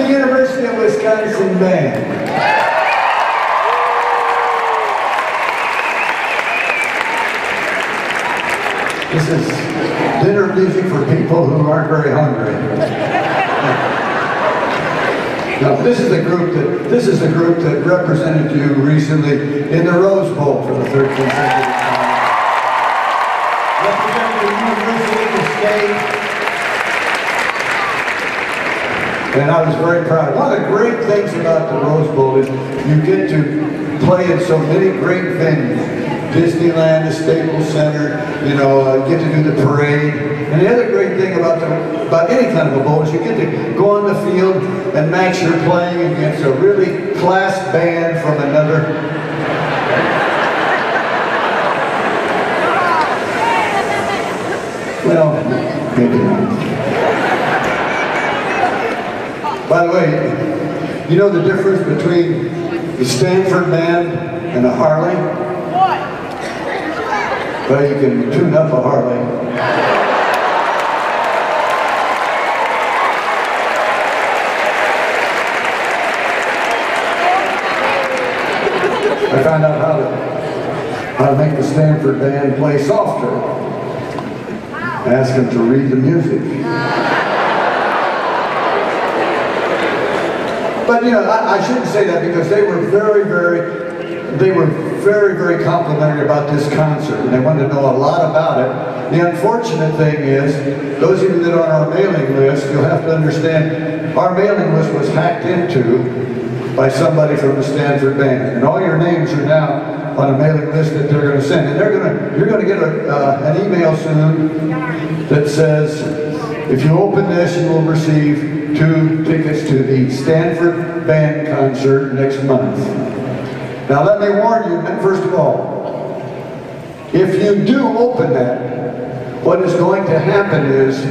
the University of Wisconsin Band. This is dinner music for people who aren't very hungry. Now, this is the group that represented you recently in the Rose Bowl for the 13th century. Represented the University of the State. And I was very proud. One of the great things about the Rose Bowl is you get to play in so many great venues. Disneyland, the Staples Center, you know, get to do the parade. And the other great thing about any kind of a bowl is you get to go on the field and match your playing against a really class band from another. Well, maybe not. By the way, you know the difference between the Stanford Band and a Harley? Well, you can tune up a Harley. I found out how to make the Stanford Band play softer. I asked them to read the music. But you know, I shouldn't say that because they were very, very complimentary about this concert, and they wanted to know a lot about it. The unfortunate thing is, those of you that are on our mailing list, you'll have to understand, our mailing list was hacked into by somebody from the Stanford Band, and all your names are now on a mailing list that they're going to send, and you're going to get an email soon that says, if you open this, you will receive 2 tickets to the Stanford Band concert next month. Now let me warn you, first of all, if you do open that, what is going to happen is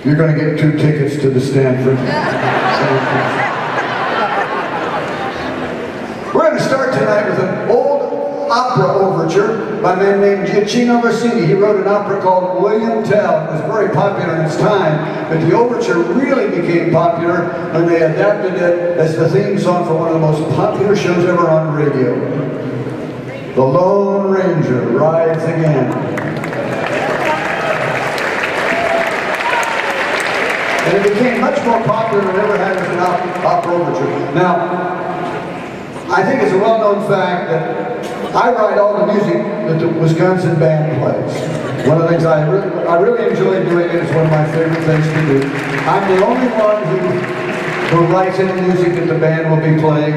you're going to get 2 tickets to the Stanford. We're going to start tonight with an old opera overture by a man named Varsity. He wrote an opera called William Tell. It was very popular in its time, but the overture really became popular when they adapted it as the theme song for one of the most popular shows ever on radio. The Lone Ranger Rides Again. And it became much more popular than it ever had as an opera overture. Now, I think it's a well-known fact that I write all the music that the Wisconsin Band plays. One of the things I really enjoy doing it. It's one of my favorite things to do. I'm the only one who writes any music that the band will be playing.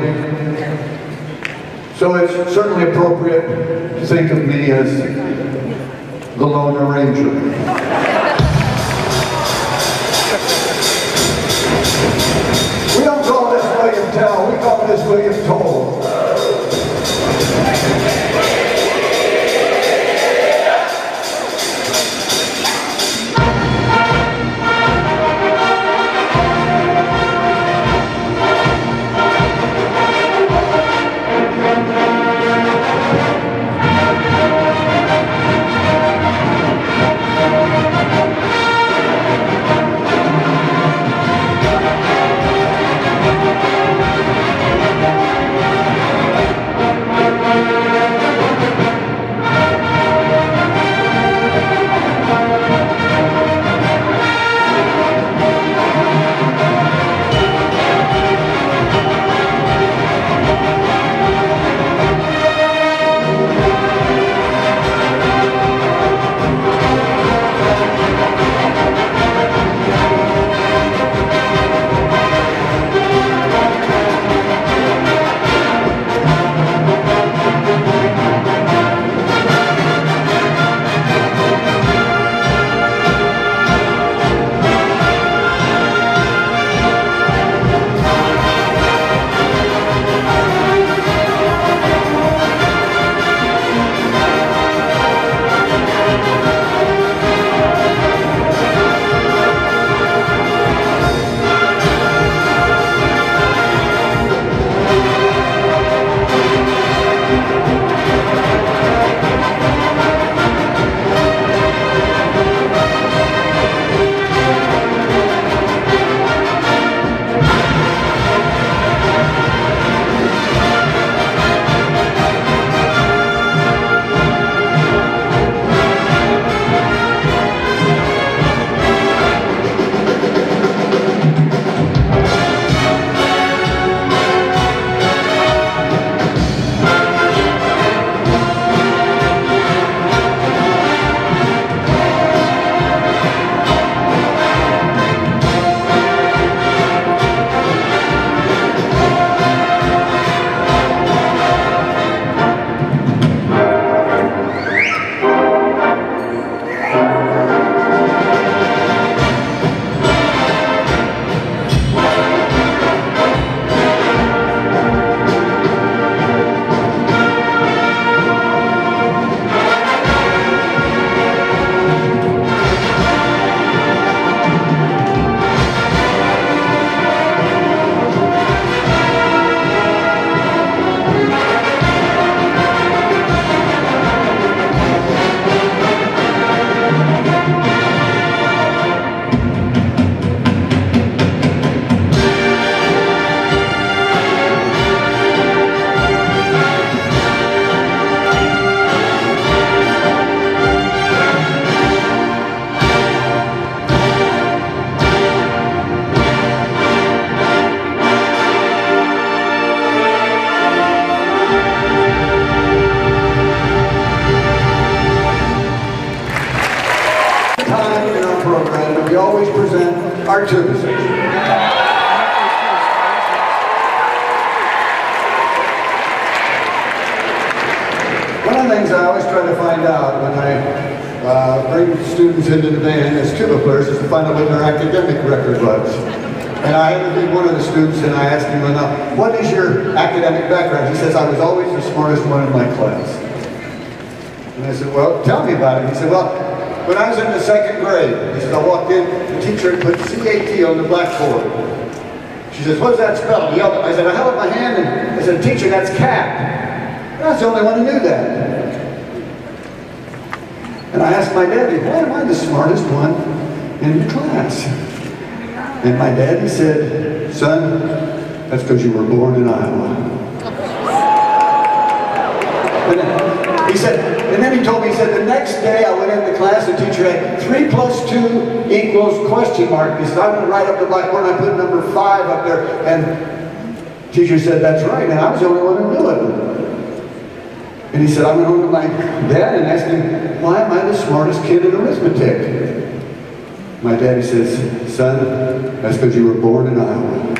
So it's certainly appropriate to think of me as the Lone Ranger. We don't call this William Tell, we call this William Toll. tuba section. One of the things I always try to find out when I bring students into the band as tuba players is to find out what their academic record was. And I interviewed one of the students and I asked him, well, what is your academic background? He says, I was always the smartest one in my class. And I said, well, tell me about it. He said, well, when I was in the second grade, he said, I walked in, the teacher had put CAT on the blackboard. She says, what does that spell? He yelled at me. I said, I held up my hand and I said, teacher, that's cat. And I was the only one who knew that. And I asked my daddy, why am I the smartest one in the class? And my daddy said, son, that's because you were born in Iowa. And then he told me, he said, the next day I went into class, the teacher had 3 + 2 equals question mark. He said, I'm going to write up the blackboard, and I put number 5 up there. And the teacher said, that's right. And I was the only one who knew it. And he said, I went home to my dad and asked him, why am I the smartest kid in arithmetic? My daddy says, son, that's because you were born in Iowa.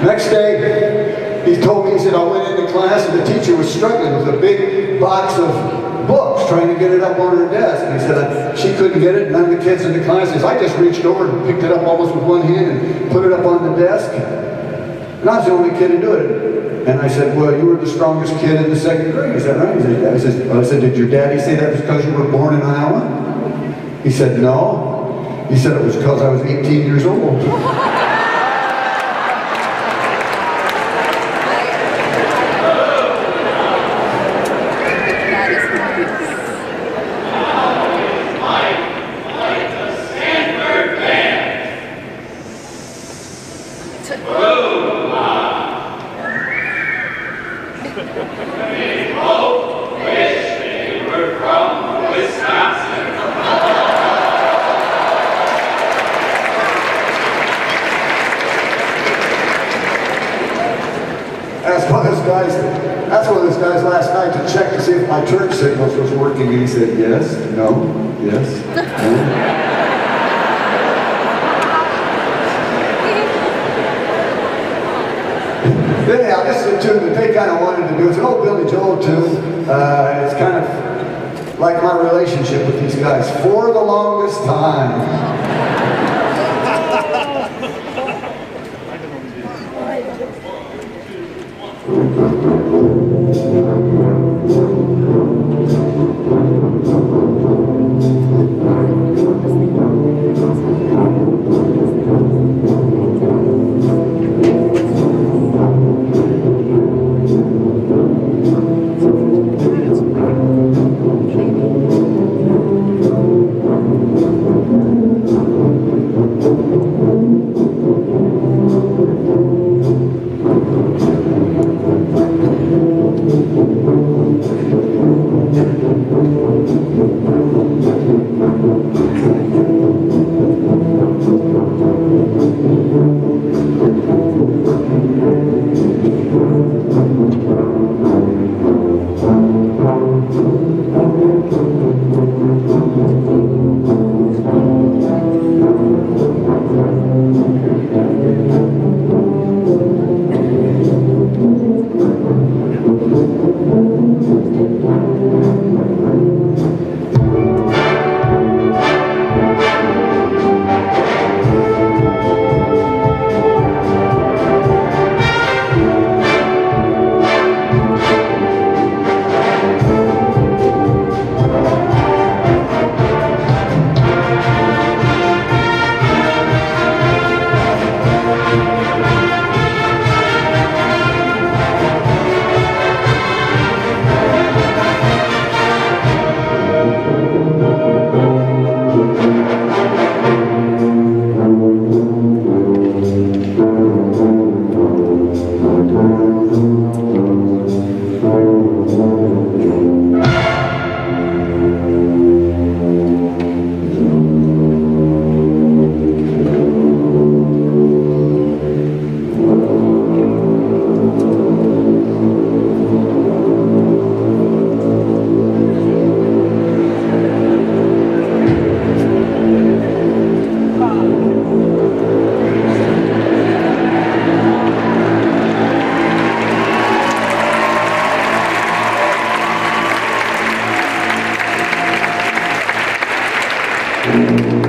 Next day, he told me, he said, I went into class and the teacher was struggling with a big box of books trying to get it up on her desk. And he said, she couldn't get it, none of the kids in the class. He says, I just reached over and picked it up almost with one hand and put it up on the desk. And I was the only kid to do it. And I said, well, you were the strongest kid in the second grade, is that right? He said, yeah. I said, did your daddy say that was because you were born in Iowa? He said, no. He said it was because I was 18 years old. That's one of those guys last night to check to see if my church signals was working, and he said, yes, no, yes, no. Anyhow, this is a tune that they kind of wanted to do. It's an old Billy Joel tune. It's kind of like my relationship with these guys. For the longest time. Thank you.